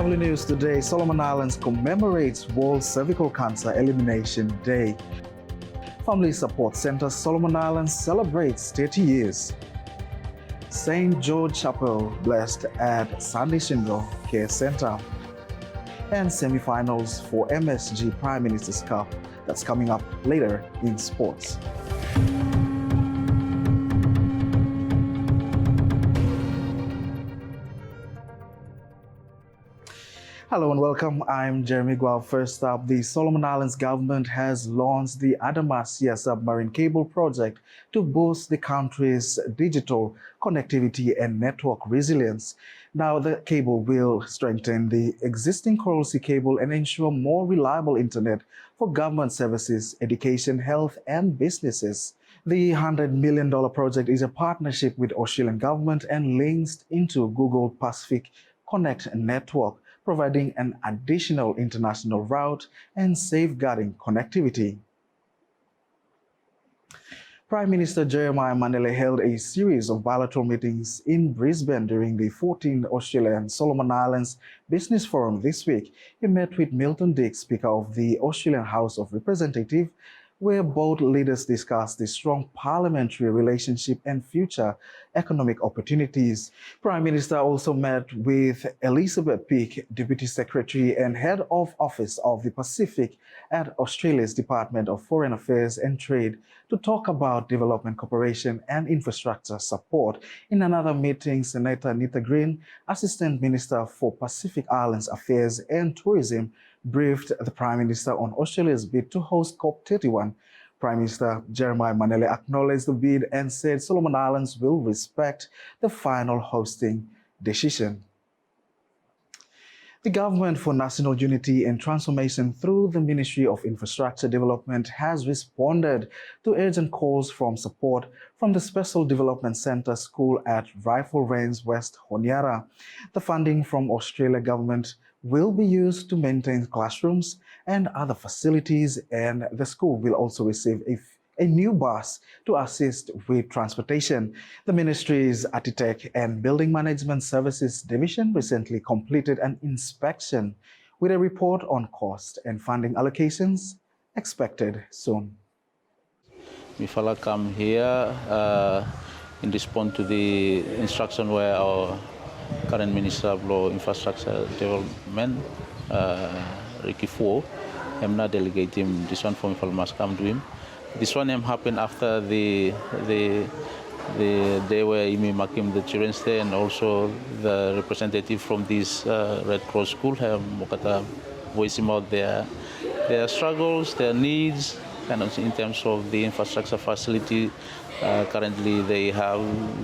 Tavuli News today, Solomon Islands commemorates World Cervical Cancer Elimination Day. Family Support Center Solomon Islands celebrates 30 years. St. George Chapel blessed at San Isidro Care Center. And semi-finals for MSG Prime Minister's Cup that's coming up later in sports. Hello and welcome. I'm Jeremy Gual. First up, the Solomon Islands government has launched the Adamasia submarine cable project to boost the country's digital connectivity and network resilience. Now, the cable will strengthen the existing Coral Sea cable and ensure more reliable internet for government services, education, health, and businesses. The $100 million project is a partnership with Australian government and links into Google Pacific Connect network, providing an additional international route and safeguarding connectivity. Prime Minister Jeremiah Manele held a series of bilateral meetings in Brisbane during the 14th Australian Solomon Islands Business Forum this week. He met with Milton Dick, Speaker of the Australian House of Representatives, where both leaders discussed the strong parliamentary relationship and future economic opportunities. Prime Minister also met with Elizabeth Peake, Deputy Secretary and Head of Office of the Pacific at Australia's Department of Foreign Affairs and Trade, to talk about development cooperation and infrastructure support. In another meeting, Senator Nita Green, Assistant Minister for Pacific Islands Affairs and Tourism, briefed the Prime Minister on Australia's bid to host COP31. Prime Minister Jeremiah Manele acknowledged the bid and said Solomon Islands will respect the final hosting decision. The Government for National Unity and Transformation through the Ministry of Infrastructure Development has responded to urgent calls for support from the Special Development Centre School at Rifle Range West Honiara. The funding from Australia government will be used to maintain classrooms and other facilities, and the school will also receive a new bus to assist with transportation. The ministry's Architect and Building Management Services Division recently completed an inspection with a report on cost and funding allocations expected soon. We fella come here in response to the instruction where our current Minister of Law, Infrastructure Development, Ricky Fu, I'm not delegate him. This one from Ifal must come to him. This one happened after the day where Imi Makim, the Children's Day, and also the representative from this Red Cross school have voiced about their struggles, their needs, kind of in terms of the infrastructure facility currently they have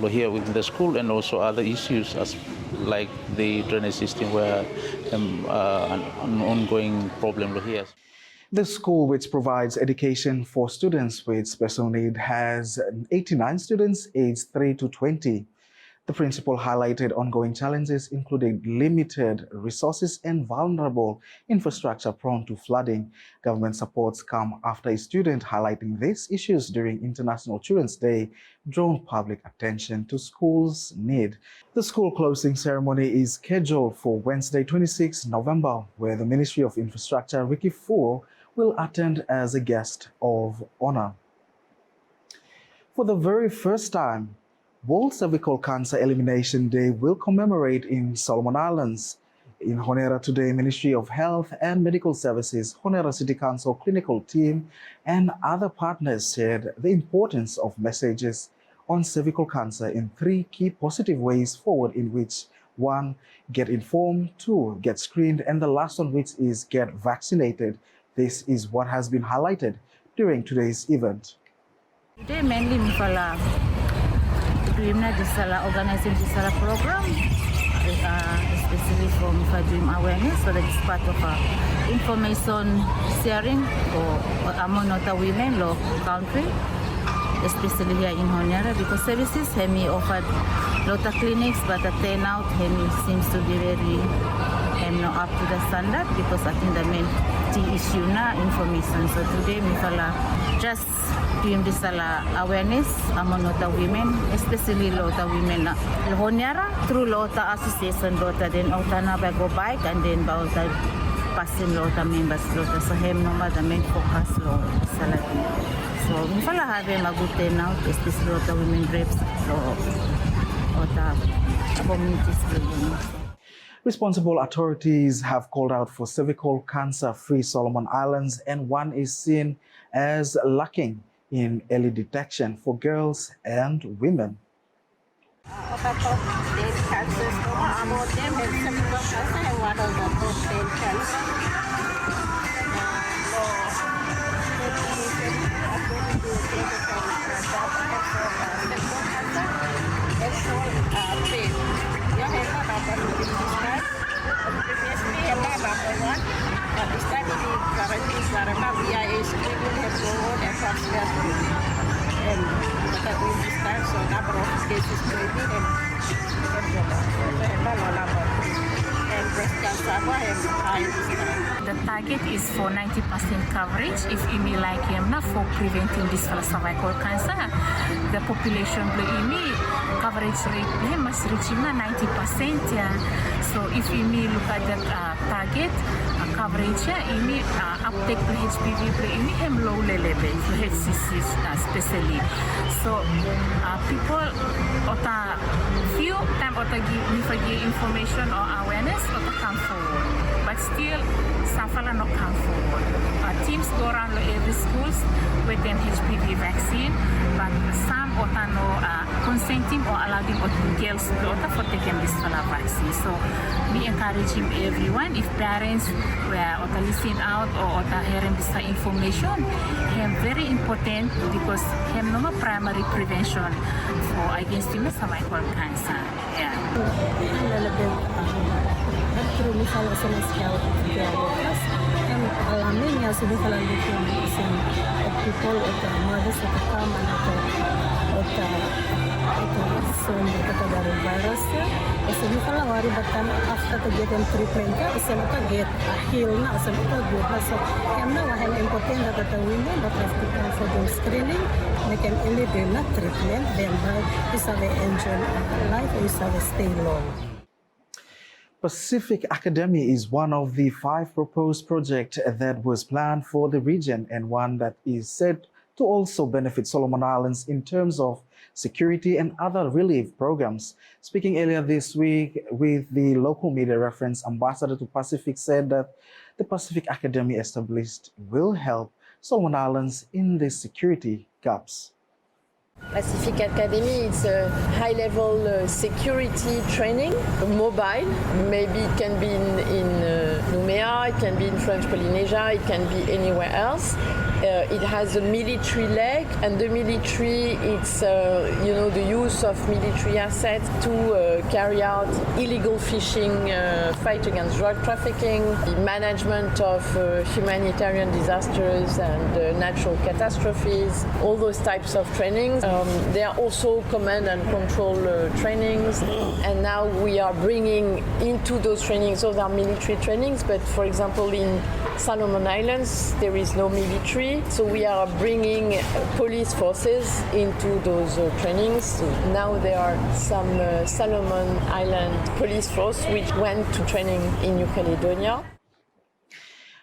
here within the school, and also other issues as like the drainage system where an ongoing problem here. The school, which provides education for students with special need, has 89 students aged 3 to 20. The principal highlighted ongoing challenges, including limited resources and vulnerable infrastructure prone to flooding. Government supports come after a student highlighting these issues during International Children's Day drawn public attention to school's need. The school closing ceremony is scheduled for Wednesday, 26 November, where the Ministry of Infrastructure, Ricky Fu, will attend as a guest of honor. For the very first time, World Cervical Cancer Elimination Day will commemorate in Solomon Islands. In Honiara today, Ministry of Health and Medical Services, Honiara City Council clinical team, and other partners shared the importance of messages on cervical cancer in 3 key positive ways forward, in which 1, get informed, 2, get screened, and the last one, which is get vaccinated. This is what has been highlighted during today's event. Today, mainly, we organizing this program, especially for dream awareness, so that it's part of information sharing for among other women in country, especially here in Honiara, because services Hemi offered lot of clinics, but the turnout Hemi seems to be very hem no up to the standard because I think the main key issue na information. So today mi fala just doing this awareness among the women, especially the women na Honyara through the association dota then auta na ba go bike and then ba auta passing the members dota so hem no the main focus lo salati. So mi fala have magute now especially the women reps or the communities building. Responsible authorities have called out for cervical cancer-free Solomon Islands, and one is seen as lacking in early detection for girls and women. The target is for 90% coverage if IMI like YEMNA for preventing this cervical cancer. The population of IMI coverage rate must reach 90%. Yeah. So if IMI look at the target coverage, IMI uptake for HPV IMI hem low level for HCC especially. So people ota few time ota give information or awareness ota come forward, but still some fala not come forward. Teams go around every schools with an HPV vaccine, but some ota no consenting or allowing girls ota for taking this fala vaccine. So we encouraging everyone, if parents were ota listening out or ota hearing this information, hem very important because hem no primary prevention for against cervical cancer. Yeah. Through misalnya sosial media workers, yang alamin yang sudah kalau bikin people atau mothers atau kaman atau sumber kata dari virusnya, sebab kalau wari batan after to get treatment ka, sebab to get heal na, sebab to good na so kaya wahai important na kata women that have to come for the screening, they can only do not treatment, then is have enjoy life, is have stay long. Pacific Academy is one of the 5 proposed projects that was planned for the region and one that is said to also benefit Solomon Islands in terms of security and other relief programs. Speaking earlier this week with the local media reference, Ambassador to Pacific said that the Pacific Academy established will help Solomon Islands in the security gaps. Pacific Academy is a high-level security training, mobile. Maybe it can be in Nouméa, it can be in French Polynesia, it can be anywhere else. It has a military leg, and the military, it's the use of military assets to carry out illegal fishing, fight against drug trafficking, the management of humanitarian disasters and natural catastrophes, all those types of trainings. There are also command and control trainings, and now we are bringing into those trainings, those are military trainings, but for example in Solomon Islands there is no military, so we are bringing police forces into those trainings. So now there are some Solomon Island police force which went to training in New Caledonia.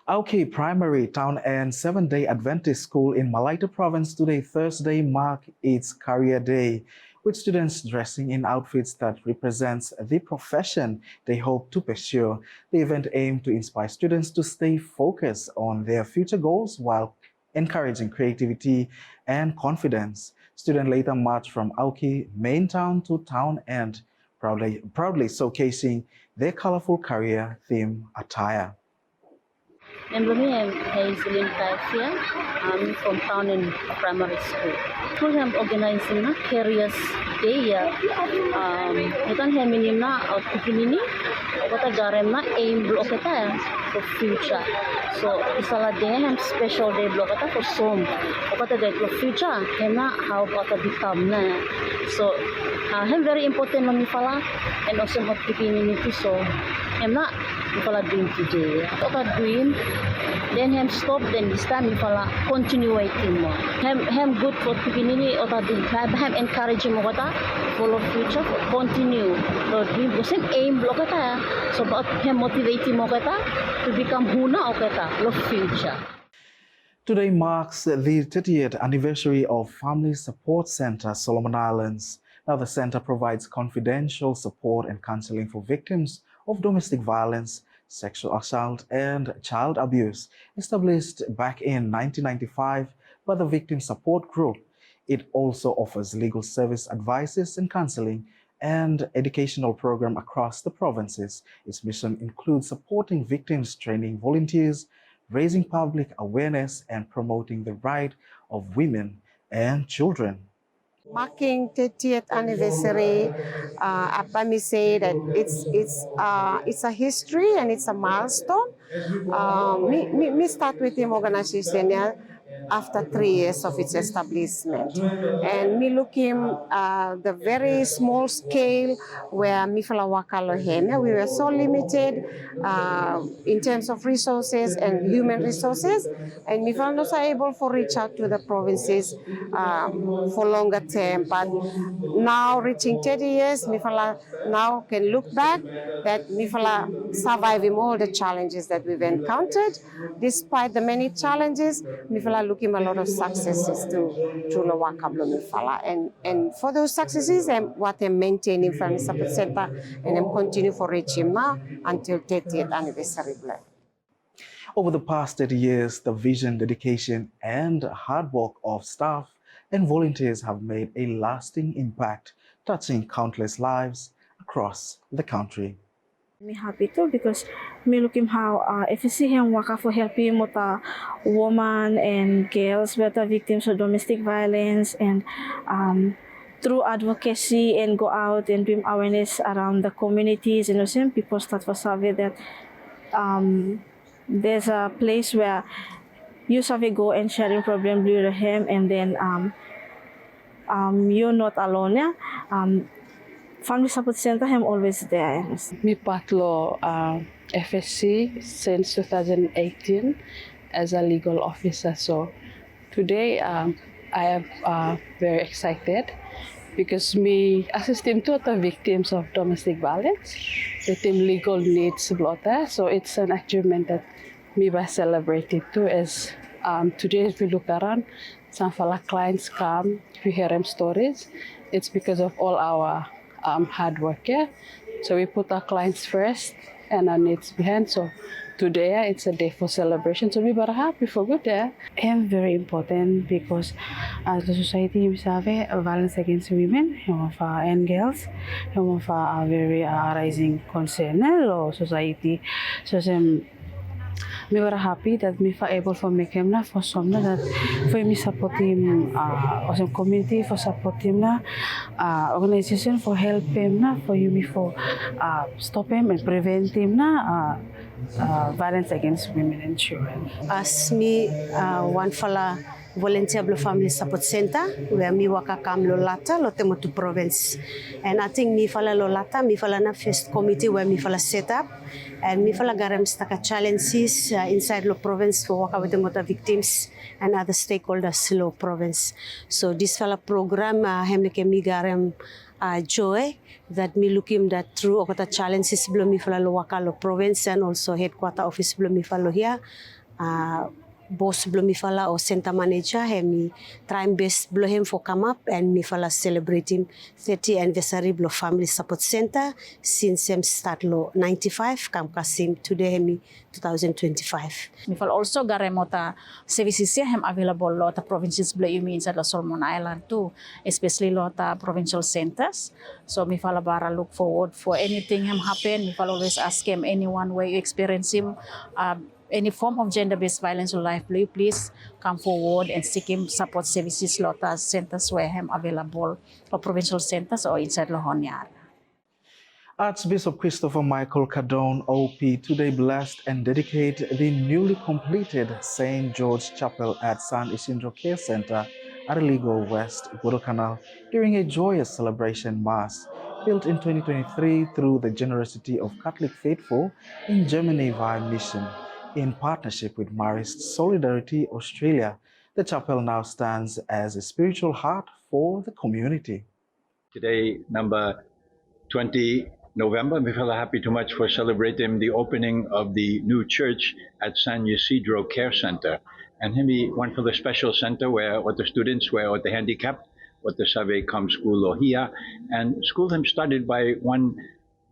Auki Primary Town and 7-day Adventist School in Malaita Province today, Thursday, marked its Career Day, with students dressing in outfits that represents the profession they hope to pursue. The event aimed to inspire students to stay focused on their future goals while encouraging creativity and confidence. Students later marched from Auki main town to town end, proudly showcasing their colorful career theme attire. Namely, I'm Hazelin Taifia. I'm from Town and Primary School. We have organizing na Careers Day. Bukan heminim na outfit ini. Kota garem na aim block kita for future. So isalah day ham special day block kita for some. Kota day for future. Hena how kota become na. So ham very important manifala and also outfit ini so. Hena Mifala doing today. Ota doing, then him stop, then this time mifala continue waiting more. Him good for pikinini ota doing. Him encourage mo kata follow future, continue. So doing because him aim lo kata. So but him motivate mo kata to become huna o kata lo future. Today marks the 30th anniversary of Family Support Center, Solomon Islands. Now, the center provides confidential support and counseling for victims of domestic violence, sexual assault, and child abuse. Established back in 1995 by the Victim Support Group, it also offers legal service advices and counseling and educational program across the provinces. Its mission includes supporting victims, training volunteers, raising public awareness, and promoting the right of women and children. Marking 30th anniversary, let me say that it's a history and it's a milestone. Me start with the organization after 3 years of its establishment, and me looking the very small scale where me fala wakalo heme. We were so limited in terms of resources and human resources, and me fala not able to reach out to the provinces for longer term. But now reaching 30 years, me fala now can look back that me fala surviving all the challenges that we've encountered. Despite the many challenges, me fala looking a lot of successes to lo wakablo me fala, and for those successes, what I'm maintaining from Support Center, and I'm continue for reaching now until 30th anniversary. Over the past 30 years, the vision, dedication, and hard work of staff and volunteers have made a lasting impact, touching countless lives across the country. Me happy too because me looking how if you see him waka for helping with women and girls that are victims of domestic violence, and through advocacy and go out and bring awareness around the communities, and some people start for survey that there's a place where you survey go and sharing problem with him, and then you're not alone. Yeah? Family Support Center, I'm always there. Me patlo FSC since 2018 as a legal officer. So today I am very excited because me assisting to the victims of domestic violence, the team legal needs blotter. So it's an achievement that me was celebrated too. As today, if we look around, some of our clients come, we hear them stories. It's because of all our hard work, yeah. So we put our clients first and our needs behind. So today it's a day for celebration. So we are happy for good there. And very important because as the society we have violence against women and girls, a very rising concern in society. So we were happy that we were able to make him for some that for me support him also community for support him organization for help him for you for stop him and prevent him violence against women and children. As me one fala volunteer blo Family Support Center where me waka kam lolata lo temotu province, and I think me fala lolata me fala na first committee where me fala set up, and me fala garam staka challenges inside lo province for waka with the victims and other stakeholders lo province. So this fala program hemleke me garam joy that me looking that through okata challenges blo me fala lo waka lo province, and also headquarter office blo me fala here boss blow me fala or center manager hemi trying best blow him for come up, and me fala celebrating 30th anniversary blow Family Support Center since him start lo 95 kam kasim today hemi 2025. Me fala also garemota services hem available lo ta provinces blow you mean sa Solomon Island too, especially lo ta provincial centers. So me fala bara look forward for anything him happen. Me fala always ask him anyone where you experience him any form of gender-based violence or life, please come forward and seek him support services lota centers where him available or provincial centers or inside Lohonyar. Archbishop Christopher Michael Cardone, OP, today blessed and dedicate the newly completed St. George Chapel at San Isidro Care Center Arligo, West Guadalcanal during a joyous celebration mass built in 2023 through the generosity of Catholic faithful in Germany via mission. In partnership with Marist Solidarity Australia, the chapel now stands as a spiritual heart for the community. Today, number 20 November, we feel happy too much for celebrating the opening of the new church at San Isidro Care Center. And we went for the special center where what the students were what the handicapped, what the Cervical school here. And school him started by one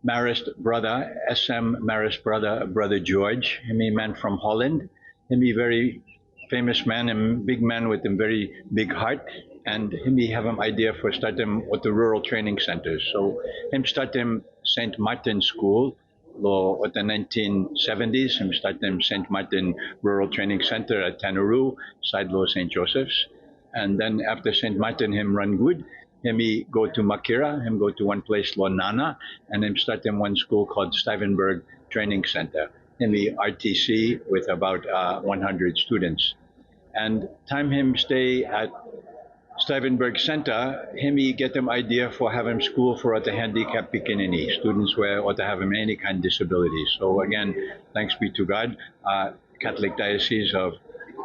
Marist brother, SM Marist brother, Brother George. Him a man from Holland. Him a very famous man and big man with a very big heart. And him have an idea for starting with the rural training centers. So him started St. Martin School, with the 1970s. Him started St. Martin Rural Training Center at Tanaroo, side Lo St. Joseph's. And then after St. Martin, him run good. Him he go to Makira, him go to one place, Lo Nana, and him start in one school called Stuyvenberg Training Center. Him he RTC with about 100 students. And time him stay at Stuyvenberg Center, him he get them idea for having school for the handicapped Pikinini, students where or to have them any kind of disability. So again, thanks be to God, Catholic Diocese of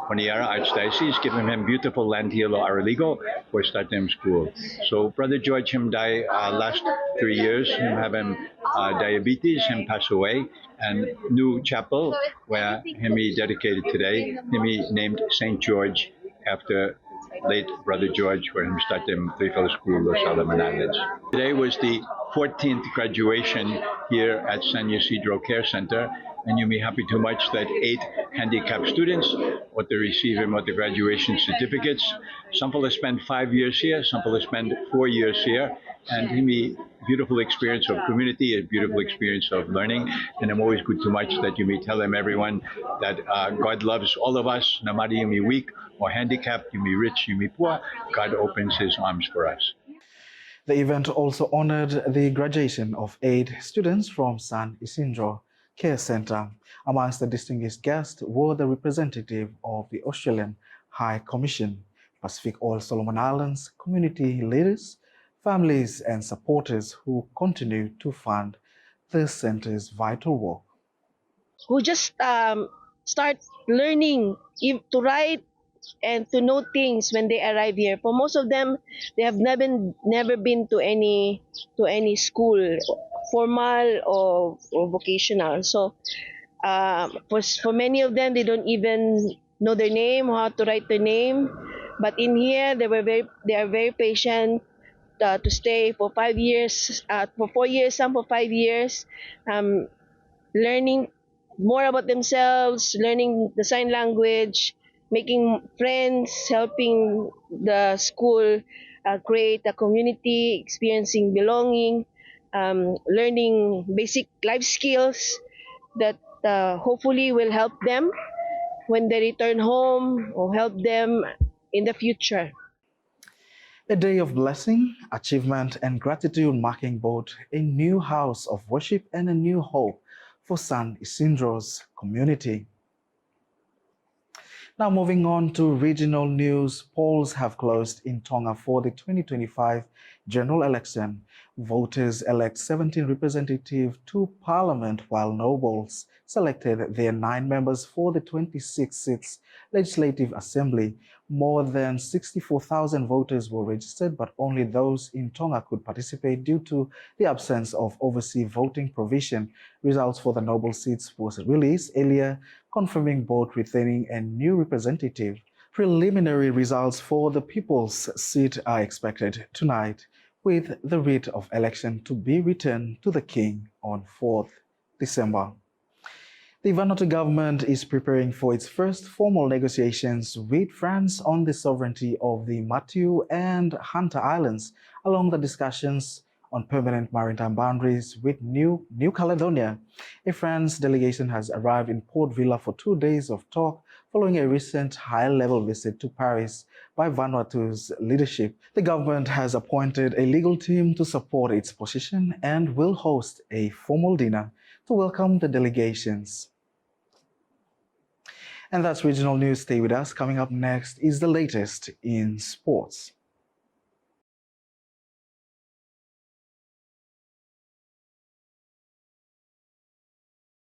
Honiara Archdiocese, giving him beautiful land here, Lo Araligo, for starting him school. So Brother George, him die last 3 years, him have him diabetes, him pass away, and new chapel where him he dedicated today, him he named St. George after late Brother George, where him started Three-Fellow School, Los Solomon Islands. Today was the 14th graduation here at San Isidro Care Center, and you'll be happy too much that 8 handicapped students what they receive him with the graduation certificates. Some people spend 5 years here, some people spend 4 years here, and him a beautiful experience of community, a beautiful experience of learning. And I'm always good too much that you may tell them everyone that God loves all of us, no matter you may weak or handicapped, you may rich, you may poor, God opens his arms for us. The event also honored the graduation of 8 students from San Isidro Care Center. Amongst the distinguished guests were the representative of the Australian High Commission, Pacific All Solomon Islands, community leaders, families and supporters who continue to fund the center's vital work. Who just start learning to write and to know things when they arrive here. For most of them, they have never been to any school, formal or vocational. So for many of them, they don't even know their name, how to write their name. But in here, they are very patient to stay for 5 years, for 4 years, some for 5 years, learning more about themselves, learning the sign language, making friends, helping the school create a community, experiencing belonging, learning basic life skills that hopefully will help them when they return home or help them in the future. A day of blessing, achievement, and gratitude marking both a new house of worship and a new hope for San Isidro's community. Now moving on to regional news, polls have closed in Tonga for the 2025 general election. Voters elect 17 representatives to Parliament, while nobles selected their 9 members for the 26 seats Legislative Assembly. More than 64,000 voters were registered, but only those in Tonga could participate due to the absence of overseas voting provision. Results for the noble seats was released earlier, confirming both retaining a new representative. Preliminary results for the People's seat are expected tonight, with the writ of election to be returned to the King on 4th December. The Vanuatu government is preparing for its first formal negotiations with France on the sovereignty of the Matthew and Hunter Islands, along the discussions on permanent maritime boundaries with New Caledonia. A France delegation has arrived in Port Vila for 2 days of talk following a recent high-level visit to Paris by Vanuatu's leadership. The government has appointed a legal team to support its position and will host a formal dinner to welcome the delegations. And that's regional news. Stay with us. Coming up next is the latest in sports.